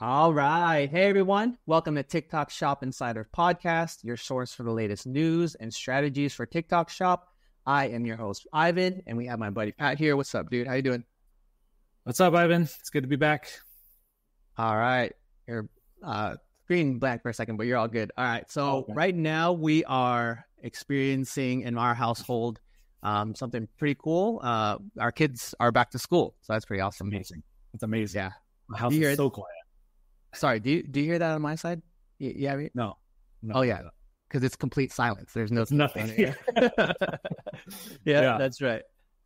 All right. Hey, everyone. Welcome to TikTok Shop Insider Podcast, your source for the latest news and strategies for TikTok Shop. I am your host, Ivan, and we have my buddy Pat here. What's up, dude? How you doing? What's up, Ivan? It's good to be back. All right. You're screen blank for a second, but you're all good. All right. So right now we are experiencing in our household something pretty cool. Our kids are back to school, so that's pretty awesome. Amazing. It's amazing. Yeah. My house is so quiet. Sorry, do you hear that on my side? Yeah. No. Oh yeah, because it's complete silence. There's nothing. Yeah, that's right.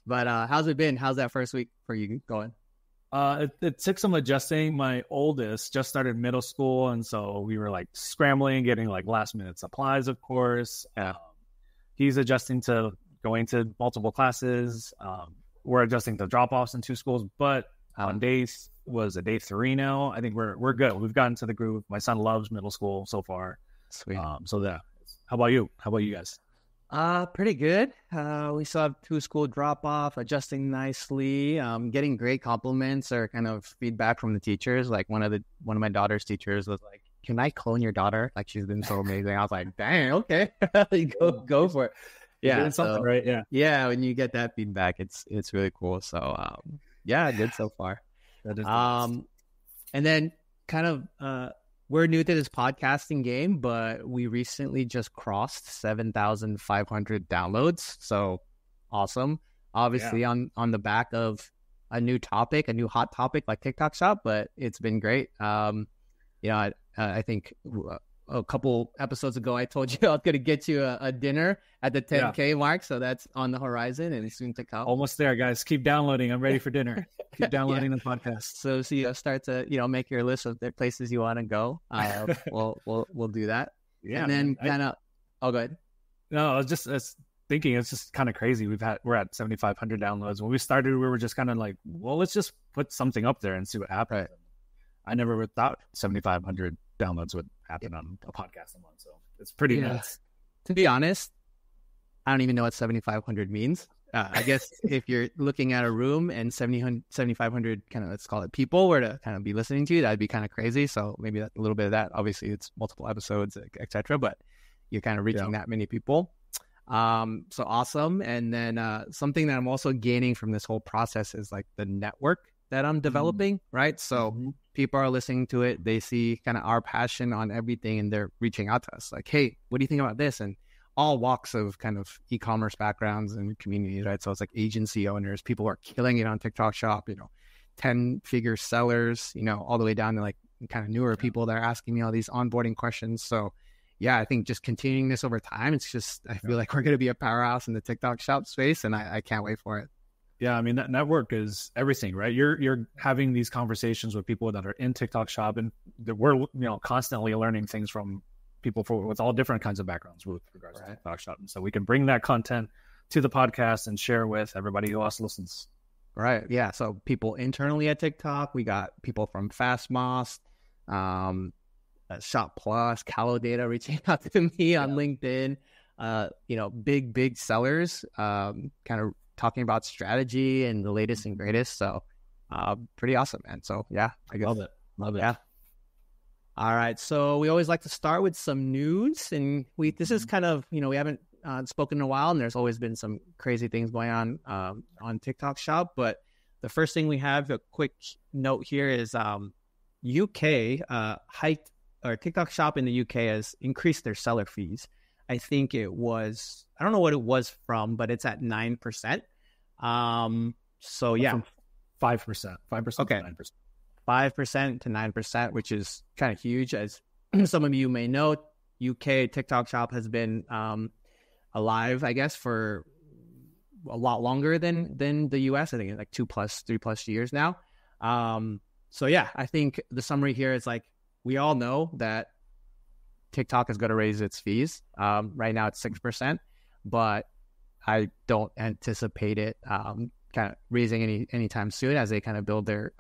But how's it been? How's that first week for you going? It took some adjusting. My oldest just started middle school, and so we were like scrambling, getting like last minute supplies, of course. He's adjusting to going to multiple classes. We're adjusting to drop-offs in two schools, but on day 3 now. I think we're good. We've gotten to the groove. My son loves middle school so far. Sweet. So yeah. How about you? How about you guys? Pretty good. We still have 2 school drop off, adjusting nicely, getting great compliments or kind of feedback from the teachers. Like one of my daughter's teachers was like, "Can I clone your daughter? Like she's been so amazing." I was like, "Dang, okay." go for it. Yeah. Something right. Yeah. Yeah. When you get that feedback, it's really cool. So, yeah, good so far. That is and then kind of we're new to this podcasting game, but we recently just crossed 7,500 downloads. So awesome. Obviously on the back of a new hot topic like TikTok Shop, but it's been great. I think a couple episodes ago, I told you I was going to get you a dinner at the 10K mark. So that's on the horizon and soon to come. Almost there, guys. Keep downloading. I'm ready for dinner. Keep downloading the podcast. So you start to, make your list of the places you want to go. We'll do that. Yeah. And then go ahead. No, I was just thinking it's just kind of crazy. We're at 7,500 downloads. When we started, we were just kind of like, well, let's just put something up there and see what happens. Right. I never thought 7,500 downloads would happen on a podcast a month. So it's pretty nuts. To be honest, I don't even know what 7,500 means. I guess if you're looking at a room and 7,500 kind of, let's call it people were to kind of be listening to you, that'd be kind of crazy. So maybe a little bit of that. Obviously, it's multiple episodes, etc. But you're kind of reaching that many people. So awesome. And then something that I'm also gaining from this whole process is like the network that I'm developing, right? So people are listening to it. They see kind of our passion on everything and they're reaching out to us like, hey, what do you think about this? And all walks of kind of e-commerce backgrounds and communities, right? So it's like agency owners, people who are killing it on TikTok Shop, 10-figure sellers, all the way down to like kind of newer people that are asking me all these onboarding questions. So yeah, I think just continuing this over time, it's just, I feel like we're going to be a powerhouse in the TikTok Shop space and I can't wait for it. Yeah, I mean, that network is everything, right? You're having these conversations with people that are in TikTok Shop, and we're constantly learning things from people with all different kinds of backgrounds with regards to TikTok Shop. And so we can bring that content to the podcast and share with everybody who else listens. Right. Yeah. So people internally at TikTok, we got people from Fastmost, Shop Plus, Callow Data reaching out to me on LinkedIn. Big sellers, kind of talking about strategy and the latest and greatest. So pretty awesome, man. So yeah, I guess. Love it. Yeah. All right. So we always like to start with some news, and this is kind of, we haven't spoken in a while, and there's always been some crazy things going on TikTok Shop. But the first thing we have, a quick note here is UK hiked, or TikTok Shop in the UK has increased their seller fees. I think I don't know what it was from, but it's at 9%. So yeah, 5%. Okay. To 9%. 5% to 9%, which is kind of huge. As some of you may know, UK TikTok Shop has been alive, I guess, for a lot longer than the US. I think it's like 3+ years now. So yeah, I think the summary here is like, we all know that TikTok is going to raise its fees. Right now it's 6%, but I don't anticipate it kind of raising anytime soon as they kind of build their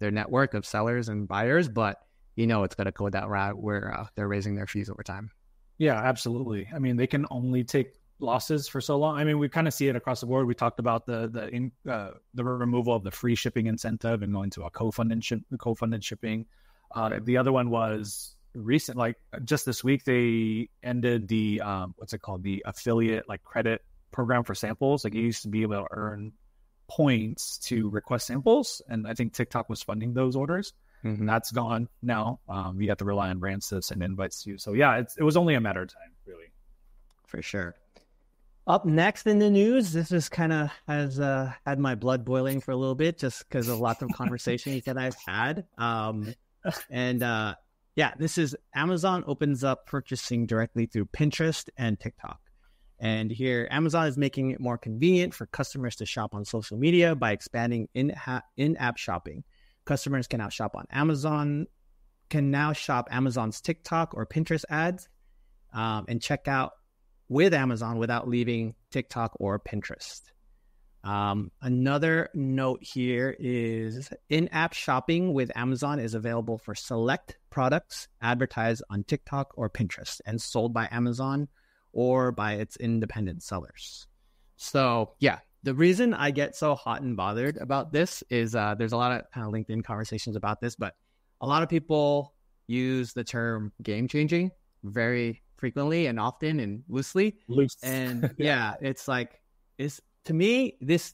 network of sellers and buyers. But it's going to go that route where they're raising their fees over time. Yeah, absolutely. I mean, they can only take losses for so long. I mean, we kind of see it across the board. We talked about the removal of the free shipping incentive and going to a co-funded shipping. The other one was recent, like just this week, they ended the what's it called, the affiliate like credit program for samples. Like you used to be able to earn points to request samples, and I think TikTok was funding those orders. That's gone now. You have to rely on brands to send invites to you. So yeah, it was only a matter of time, really. For sure. Up next in the news, this is kind of has had my blood boiling for a little bit, just because of lots of conversations that I've had. This is Amazon opens up purchasing directly through Pinterest and TikTok. And here, Amazon is making it more convenient for customers to shop on social media by expanding in-app shopping. Customers can now shop Amazon's TikTok or Pinterest ads and check out with Amazon without leaving TikTok or Pinterest. Another note here is in-app shopping with Amazon is available for select products advertised on TikTok or Pinterest and sold by Amazon or by its independent sellers. So yeah, the reason I get so hot and bothered about this is there's a lot of kind of LinkedIn conversations about this, but a lot of people use the term game changing very frequently and often and loosely. And yeah, it's like, to me, this,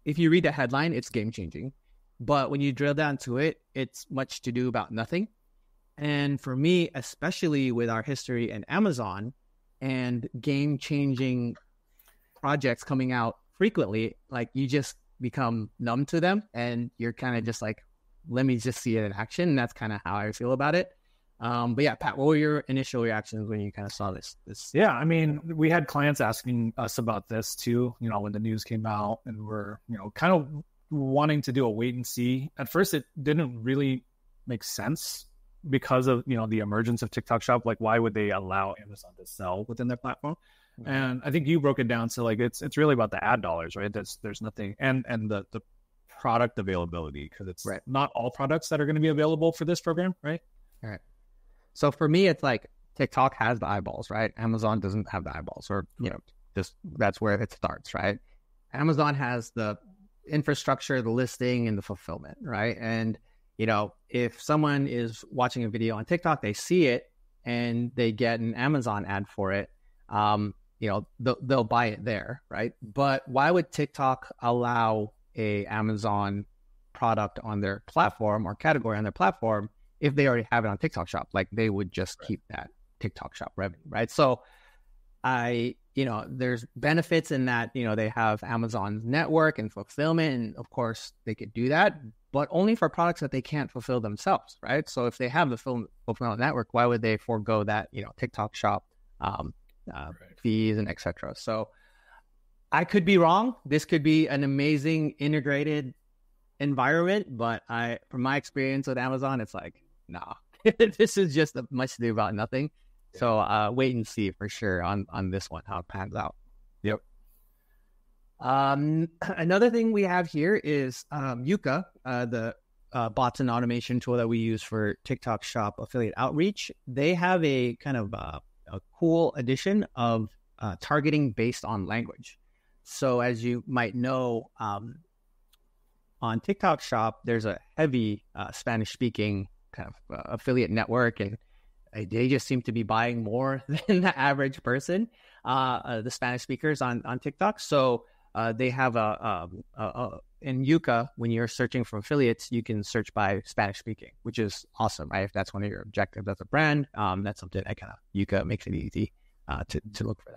if you read the headline, it's game changing. But when you drill down to it, it's much to do about nothing. And for me, especially with our history in Amazon and game changing projects coming out frequently, like you just become numb to them and you're kind of just like, let me just see it in action. And that's kind of how I feel about it. But yeah, Pat, what were your initial reactions when you kind of saw this? Yeah, I mean, we had clients asking us about this too, when the news came out, and we're, kind of wanting to do a wait and see. At first, it didn't really make sense because of, the emergence of TikTok Shop. Like, why would they allow Amazon to sell within their platform? Mm-hmm. And I think you broke it down to like, it's really about the ad dollars, right? There's nothing, and the product availability, because it's not all products that are going to be available for this program, right? All right. So for me, it's like TikTok has the eyeballs, right? Amazon doesn't have the eyeballs, or, just that's where it starts, right? Amazon has the infrastructure, the listing, and the fulfillment, right? And, if someone is watching a video on TikTok, they see it and they get an Amazon ad for it, they'll buy it there, right? But why would TikTok allow a Amazon product on their platform or category on their platform if they already have it on TikTok Shop? Like, they would just keep that TikTok Shop revenue, right? So there's benefits in that, they have Amazon's network and fulfillment, and of course they could do that, but only for products that they can't fulfill themselves, right? So if they have the fulfillment network, why would they forego that, TikTok Shop fees and etc.? So I could be wrong. This could be an amazing integrated environment, but from my experience with Amazon, it's like, nah, this is just much to do about nothing. So wait and see for sure on this one, how it pans out. Yep. Another thing we have here is Yuka, the bots and automation tool that we use for TikTok Shop affiliate outreach. They have a kind of a cool addition of targeting based on language. So as you might know, on TikTok Shop, there's a heavy Spanish-speaking kind of affiliate network, and they just seem to be buying more than the average person, the Spanish speakers on TikTok. So they have in Yuka, when you're searching for affiliates, you can search by Spanish speaking, which is awesome, right? If that's one of your objectives as a brand, that's something that kind of Yuka makes it easy to look for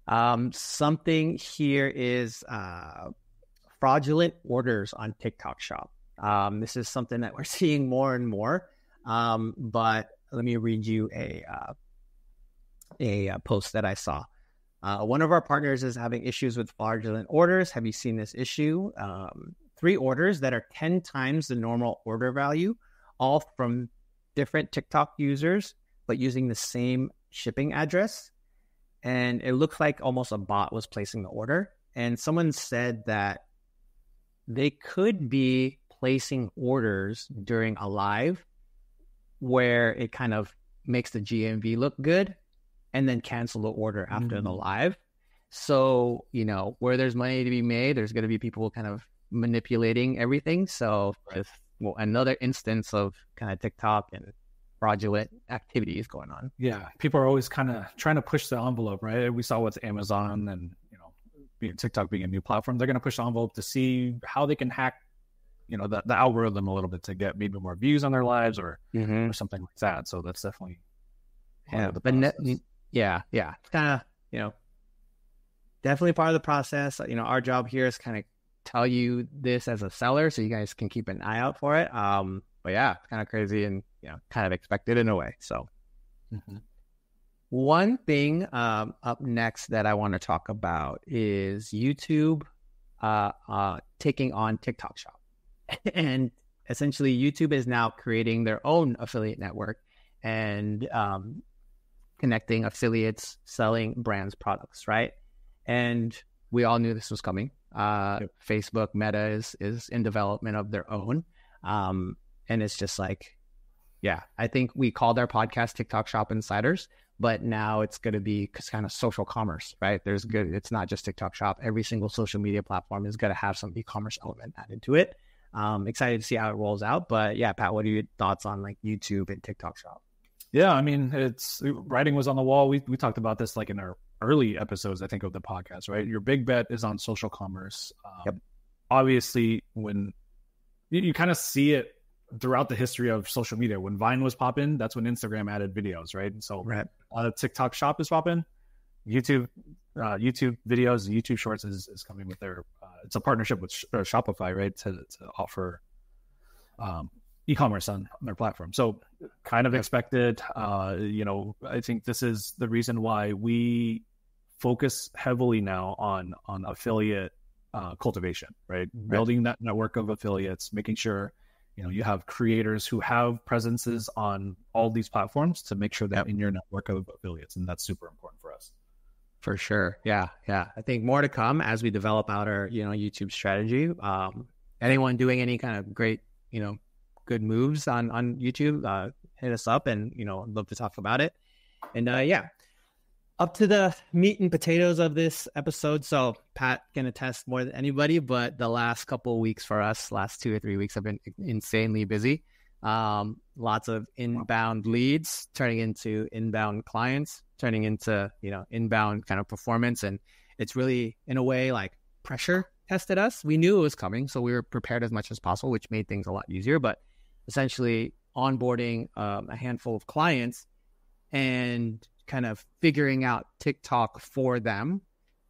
that. Something here is fraudulent orders on TikTok Shop. This is something that we're seeing more and more. But let me read you a post that I saw. One of our partners is having issues with fraudulent orders. Have you seen this issue? 3 orders that are 10 times the normal order value, all from different TikTok users, but using the same shipping address. And it looks like almost a bot was placing the order. And someone said that they could be placing orders during a live where it kind of makes the GMV look good and then cancel the order after the live. So, where there's money to be made, there's going to be people kind of manipulating everything. So just well, another instance of kind of TikTok and fraudulent activities going on. Yeah, people are always kind of trying to push the envelope, right? We saw with Amazon and TikTok being a new platform, they're going to push the envelope to see how they can hack, the algorithm a little bit to get maybe more views on their lives or something like that. So that's definitely yeah. It's kind of definitely part of the process. Our job here is kind of tell you this as a seller, so you guys can keep an eye out for it. But yeah, it's kind of crazy and kind of expected in a way. So. One thing up next that I want to talk about is YouTube taking on TikTok Shop. And essentially, YouTube is now creating their own affiliate network and connecting affiliates selling brands products, right? And we all knew this was coming. Facebook, Meta is in development of their own. And it's just like, yeah, I think we called our podcast TikTok Shop Insiders, but now it's going to be kind of social commerce, right? It's not just TikTok Shop. Every single social media platform is going to have some e-commerce element added to it. Excited to see how it rolls out. But yeah, Pat, what are your thoughts on like YouTube and TikTok Shop? Yeah, I mean, it's writing was on the wall. We talked about this like in our early episodes, I think, of the podcast, right? Your big bet is on social commerce. Yep. Obviously, when you kind of see it throughout the history of social media, when Vine was popping, that's when Instagram added videos, right? And so TikTok Shop is popping. YouTube videos, YouTube Shorts is coming with their. It's a partnership with Shopify, right, to offer e-commerce on their platform. So kind of expected. I think this is the reason why we focus heavily now on affiliate cultivation, right? Building that network of affiliates, making sure you have creators who have presences on all these platforms to make sure that in your network of affiliates, and that's super important for us. For sure. Yeah. I think more to come as we develop out our, YouTube strategy. Anyone doing any kind of great, good moves on YouTube, hit us up and, I'd love to talk about it. And up to the meat and potatoes of this episode. So Pat can attest more than anybody, but the last couple of weeks for us, last 2 or 3 weeks have been insanely busy. Lots of inbound leads turning into inbound clients, turning into, inbound kind of performance. And it's really, in a way, like pressure tested us. We knew it was coming, so we were prepared as much as possible, which made things a lot easier. But essentially onboarding a handful of clients and kind of figuring out TikTok for them.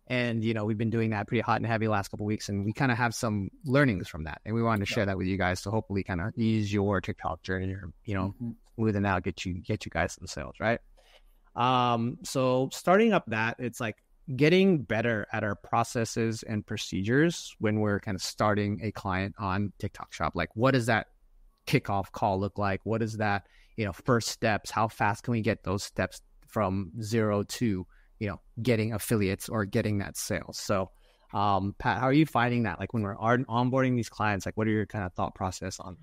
And, we've been doing that pretty hot and heavy last couple of weeks, and we kind of have some learnings from that. And we wanted to share that with you guys to hopefully kind of ease your TikTok journey or, smoothing out, get you guys some sales, right? So starting up that, it's like getting better at our processes and procedures when we're kind of starting a client on TikTok Shop. Like, what does that kickoff call look like? What is that, first steps? How fast can we get those steps from 0 to, getting affiliates or getting that sales? So, Pat, how are you finding that? Like when we're onboarding these clients, like what are your kind of thought process on?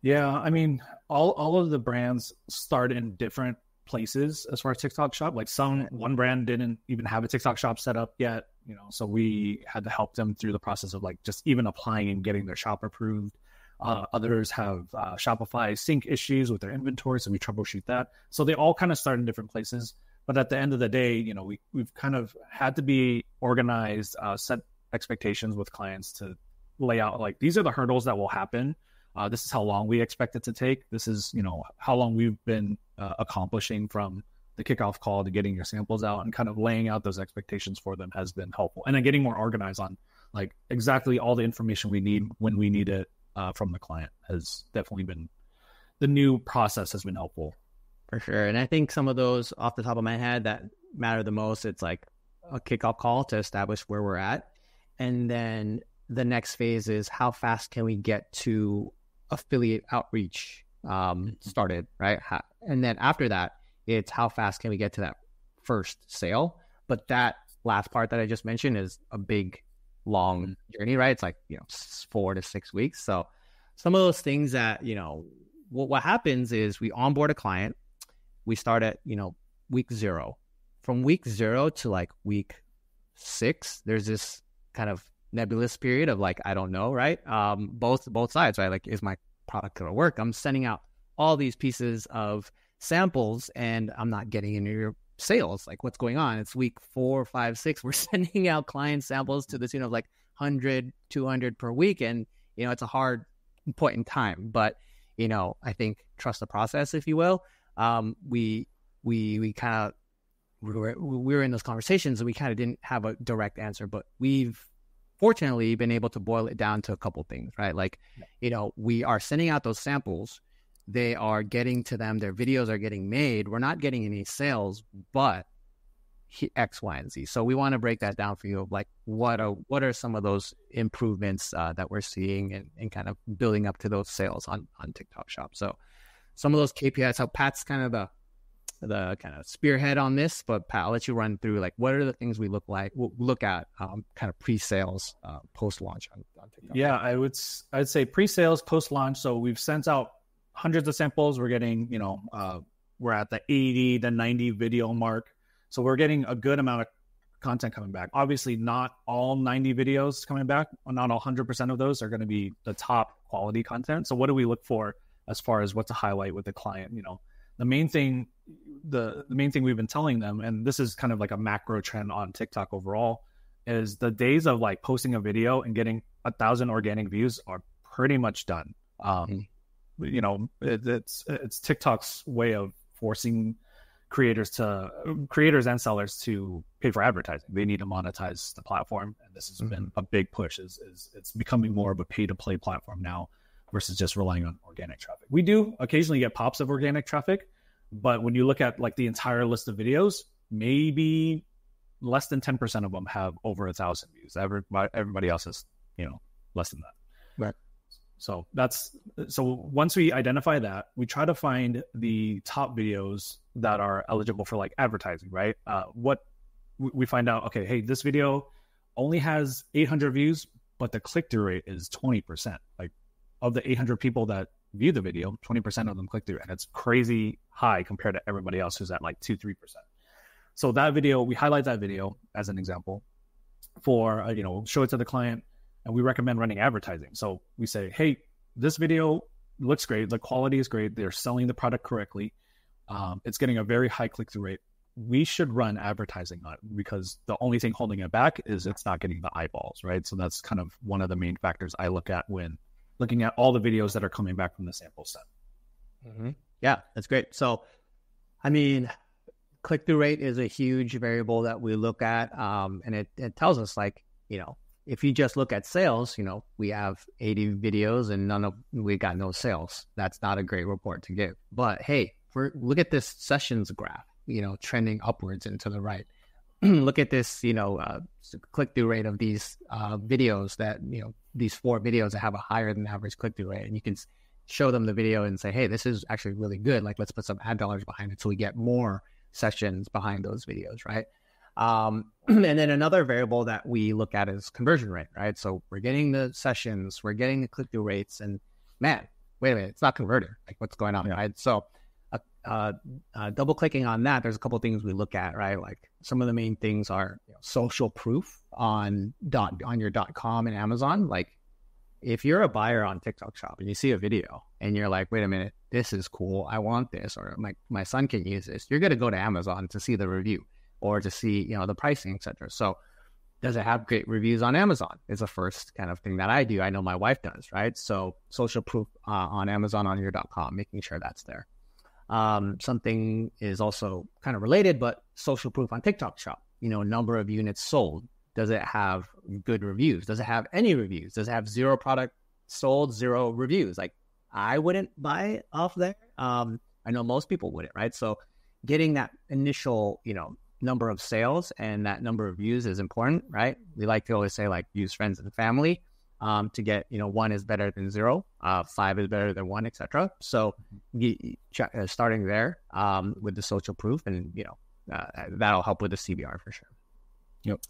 Yeah, I mean, all of the brands start in different places as far as TikTok Shop. Like one brand didn't even have a TikTok Shop set up yet, so we had to help them through the process of like just even applying and getting their shop approved. Others have Shopify sync issues with their inventory, so we troubleshoot that. So they all kind of start in different places. But at the end of the day, we've kind of had to be organized, set expectations with clients to lay out like these are the hurdles that will happen. This is how long we expect it to take. This is how long we've been accomplishing from the kickoff call to getting your samples out, and kind of laying out those expectations for them has been helpful. And then getting more organized on like exactly all the information we need when we need it from the client has definitely been, the new process has been helpful. For sure. And I think some of those off the top of my head that matter the most, it's like a kickoff call to establish where we're at. And then the next phase is how fast can we get to affiliate outreach started, right? And then after that, it's how fast can we get to that first sale? But that last part that I just mentioned is a big, long journey, right? It's like, 4 to 6 weeks. So some of those things that, what happens is we onboard a client, we start at, week 0. From week 0 to like week 6, there's this kind of nebulous period of like, I don't know, right? Both sides, right? Like, is my product going to work? I'm sending out all these pieces of samples and I'm not getting any of your sales. Like, what's going on? It's week 4, 5, 6. We're sending out client samples to the tune of like 100, 200 per week. And, it's a hard point in time, but, I think trust the process, if you will. We kind of, we were in those conversations and we kind of didn't have a direct answer, but we've fortunately been able to boil it down to a couple things, right? Like, we are sending out those samples. They are getting to them. Their videos are getting made. We're not getting any sales, but X, Y, and Z. So we want to break that down for you of like, what are some of those improvements that we're seeing and kind of building up to those sales on TikTok Shop. So some of those KPIs, how Pat's kind of the kind of spearhead on this, but Pat, I'll let you run through like, what are the things we look at kind of pre-sales, post-launch on TikTok? Yeah, I'd say pre-sales, post-launch. So we've sent out hundreds of samples. We're getting, we're at the 80 to 90 video mark. So we're getting a good amount of content coming back. Obviously, not all 90 videos coming back. Not all 100% of those are going to be the top quality content. So what do we look for as far as what to highlight with the client? The main thing we've been telling them, and this is kind of like a macro trend on TikTok overall, is the days of like posting a video and getting 1,000 organic views are pretty much done. It's TikTok's way of forcing creators and sellers to pay for advertising. They need to monetize the platform, and this has been a big push. Is it's becoming more of a pay to play platform now versus just relying on organic traffic. We do occasionally get pops of organic traffic, but when you look at like the entire list of videos, maybe less than 10% of them have over 1,000 views. Everybody else is, less than that. Right. So once we identify that, we try to find the top videos that are eligible for like advertising, right? What we find out, okay, hey, this video only has 800 views, but the click-through rate is 20%. Like, of the 800 people that view the video, 20% of them click through, and it's crazy high compared to everybody else who's at like 2-3%. So that video, we highlight that video as an example for, show it to the client, and we recommend running advertising. So we say, hey, this video looks great. The quality is great. They're selling the product correctly. It's getting a very high click-through rate. We should run advertising on it because the only thing holding it back is it's not getting the eyeballs, right? So that's kind of one of the main factors I look at when looking at all the videos that are coming back from the sample set. Mm-hmm. Yeah, that's great. So, I mean, click-through rate is a huge variable that we look at. And it tells us like, if you just look at sales, we have 80 videos and we got no sales. That's not a great report to give. But hey, look at this sessions graph, trending upwards and to the right. Look at this, click-through rate of these videos that, these 4 videos that have a higher than average click-through rate. And you can show them the video and say, hey, this is actually really good. Like, let's put some ad dollars behind it so we get more sessions behind those videos, right? And then another variable that we look at is conversion rate, right? So we're getting the sessions, we're getting the click-through rates, and man, wait a minute, it's not converting. Like, what's going on, right? So double clicking on that, there's a couple of things we look at, right? Like, some of the main things are social proof on your .com and Amazon. Like, if you're a buyer on TikTok Shop and you see a video and you're like, wait a minute, this is cool, I want this, or my son can use this, you're going to go to Amazon to see the review or to see, the pricing, etc. So does it have great reviews on Amazon is the first kind of thing that I do. I know my wife does, right? So social proof on Amazon on your .com, making sure that's there. Something is also kind of related, but social proof on TikTok Shop, number of units sold. Does it have good reviews? Does it have any reviews? Does it have 0 product sold, 0 reviews? Like, I wouldn't buy off there. I know most people wouldn't, right? So getting that initial, number of sales and that number of views is important, right? We like to always say, like, use friends and family to get, 1 is better than 0, 5 is better than 1, etc. So starting there with the social proof, and that'll help with the CBR for sure. Yep.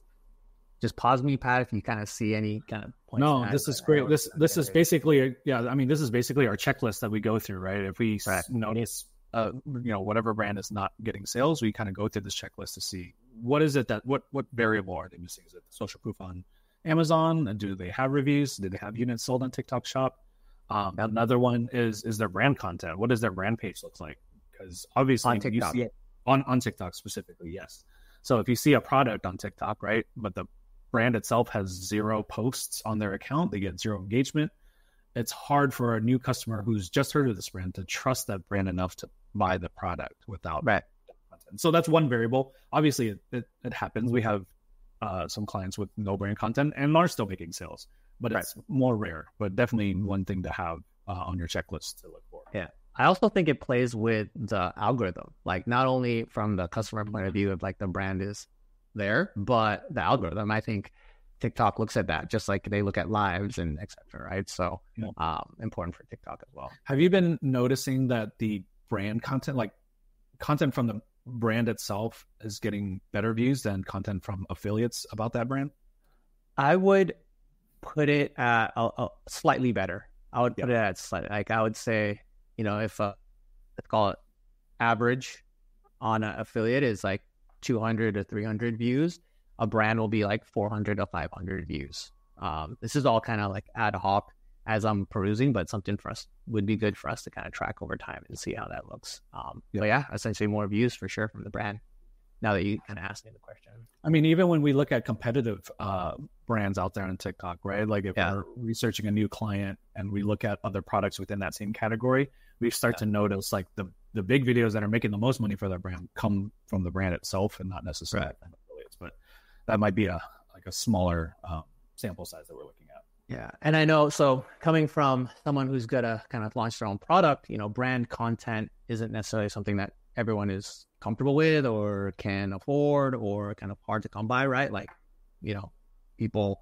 Just pause me, Pat, if you kind of see any kind of points. No, this is great. This is basically this is basically our checklist that we go through, right? If we notice whatever brand is not getting sales, we kind of go through this checklist to see what is it what variable are they missing? Is it social proof on Amazon? And do they have reviews? Do they have units sold on TikTok Shop? Another one is their brand content. What does their brand page look like? Because obviously On TikTok. you see it on TikTok specifically, yes. So if you see a product on TikTok, right, but the brand itself has 0 posts on their account, they get 0 engagement. It's hard for a new customer who's just heard of this brand to trust that brand enough to buy the product without content. So that's one variable. Obviously, it happens. We have some clients with no brand content and are still making sales, but it's more rare. But definitely one thing to have on your checklist to look for. Yeah. I also think it plays with the algorithm, like not only from the customer point of view of like the brand is there, but the algorithm. I think TikTok looks at that just like they look at lives and et cetera, right? So important for TikTok as well. Have you been noticing that the brand content, like content from the brand itself, is getting better views than content from affiliates about that brand? I would put it at a slightly better. I would put it at slightly, like I would say, if let's call it average on an affiliate is like 200 to 300 views, a brand will be like 400 to 500 views. This is all kind of like ad hoc as I'm perusing, but something for us would be good for us to kind of track over time and see how that looks. But yeah, essentially more views for sure from the brand. Now that you kind of asked me the question. I mean, even when we look at competitive brands out there on TikTok, right? Like if we're researching a new client and we look at other products within that same category, we start to notice like the big videos that are making the most money for their brand come from the brand itself and not necessarily from affiliates. But that might be a smaller sample size that we're looking at. Yeah. And I know, so coming from someone who's going to kind of launch their own product, brand content isn't necessarily something that everyone is comfortable with or can afford or kind of hard to come by, right? Like, people,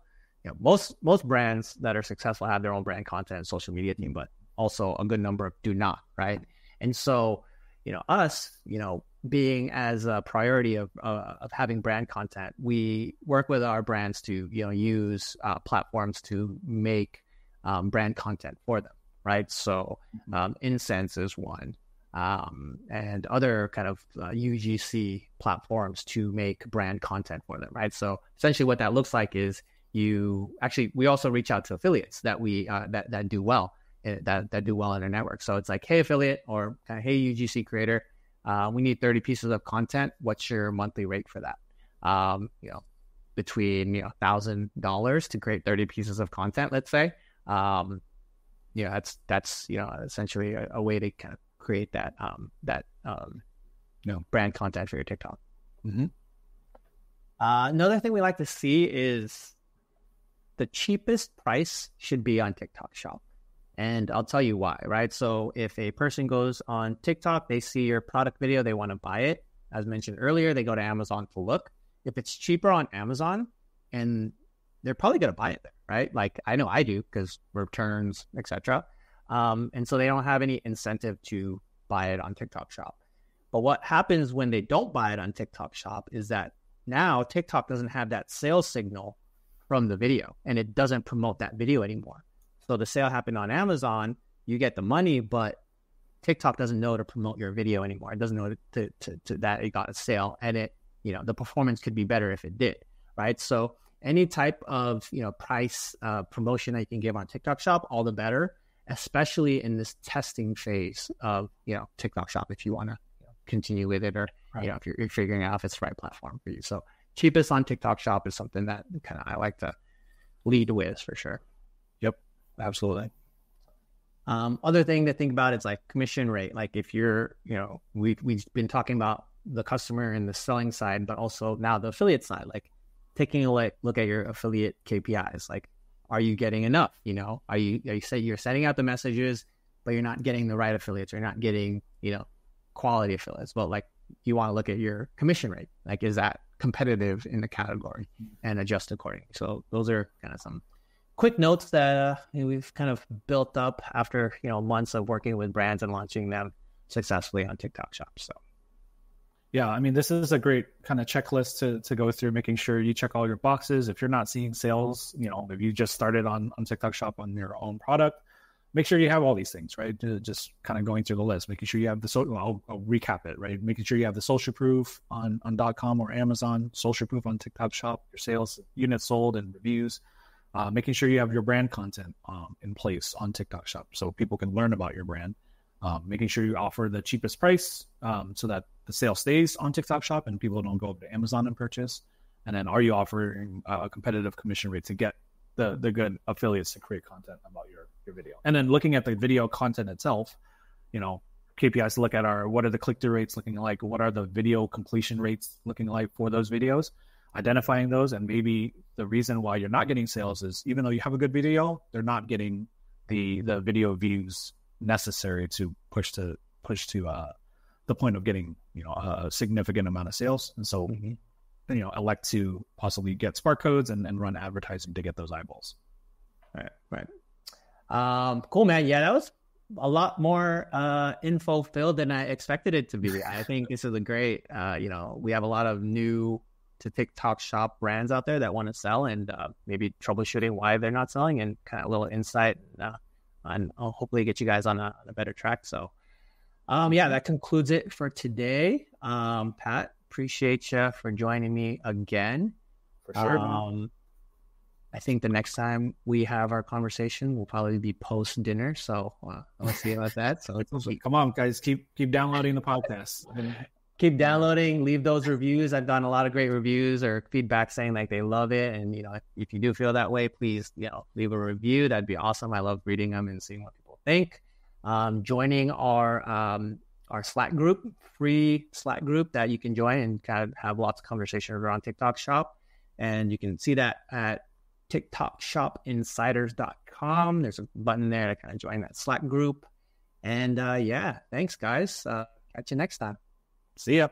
most brands that are successful have their own brand content and social media team, but also a good number do not, right? And so, us, being as a priority of having brand content, we work with our brands to, use platforms to make brand content for them, right? So Incense is one. And other kind of UGC platforms to make brand content for them, right? So essentially what that looks like is we also reach out to affiliates that we that do well, that do well in our network. So it's like, hey, affiliate, or kind of, hey, UGC creator, we need 30 pieces of content. What's your monthly rate for that? Between $1,000 to create 30 pieces of content, let's say. That's essentially a way to kind of create that brand content for your TikTok. Mm-hmm. Another thing we like to see is the cheapest price should be on TikTok Shop. And I'll tell you why, right? So if a person goes on TikTok, they see your product video, they want to buy it. As mentioned earlier, they go to Amazon to look. If it's cheaper on Amazon, and they're probably going to buy it there, right? Like I know I do because returns, etc. And so they don't have any incentive to buy it on TikTok Shop. But what happens when they don't buy it on TikTok Shop is that now TikTok doesn't have that sales signal from the video, and it doesn't promote that video anymore. So the sale happened on Amazon, you get the money, but TikTok doesn't know to promote your video anymore. It doesn't know to that it got a sale, and the performance could be better if it did, right? So any type of price promotion that you can give on TikTok Shop, all the better, especially in this testing phase of TikTok Shop, if you want to continue with it, or if you're figuring out if it's the right platform for you. So cheapest on TikTok Shop is something that kind of I like to lead with for sure. Yep, absolutely. Other thing to think about is like commission rate. Like if you're, we've been talking about the customer and the selling side, but also now the affiliate side, like taking a look at your affiliate KPIs. Like, are you getting enough? Are you setting out the messages, but you're not getting the right affiliates, or you're not getting, quality affiliates. But like, you want to look at your commission rate. Like, is that competitive in the category, and adjust accordingly? So those are kind of some quick notes that we've kind of built up after, months of working with brands and launching them successfully on TikTok Shop. So. Yeah, I mean, this is a great kind of checklist to go through, making sure you check all your boxes. If you're not seeing sales, if you just started on TikTok Shop on your own product, make sure you have all these things, right? Just kind of going through the list, making sure you have I'll recap it, right? Making sure you have the social proof on .com or Amazon, social proof on TikTok Shop, your sales, units sold, and reviews. making sure you have your brand content in place on TikTok Shop so people can learn about your brand, making sure you offer the cheapest price so that the sale stays on TikTok Shop and people don't go up to Amazon and purchase. And then are you offering a competitive commission rate to get the good affiliates to create content about your video? And then looking at the video content itself, KPIs to look at what are the click-through rates looking like? What are the video completion rates looking like for those videos? Identifying those, and maybe the reason why you're not getting sales is even though you have a good video, they're not getting the video views necessary to push to the point of getting a significant amount of sales. And so elect to possibly get Spark codes and run advertising to get those eyeballs. Right. Cool, man. Yeah, that was a lot more info filled than I expected it to be. I think this is a great, we have a lot of new to TikTok Shop brands out there that want to sell, and maybe troubleshooting why they're not selling, and kind of a little insight, and I'll hopefully get you guys on a better track. So that concludes it for today. Pat, appreciate you for joining me again. For sure. I think the next time we have our conversation will probably be post dinner. So let's see about that. So come on, guys, keep downloading the podcast. Keep downloading, leave those reviews. I've gotten a lot of great reviews or feedback saying like they love it. And, if you do feel that way, please, leave a review. That'd be awesome. I love reading them and seeing what people think. Joining our Slack group, free Slack group that you can join and kind of have lots of conversation around TikTok Shop. And you can see that at TikTokShopInsiders.com. There's a button there to kind of join that Slack group. And thanks guys. Catch you next time. See ya.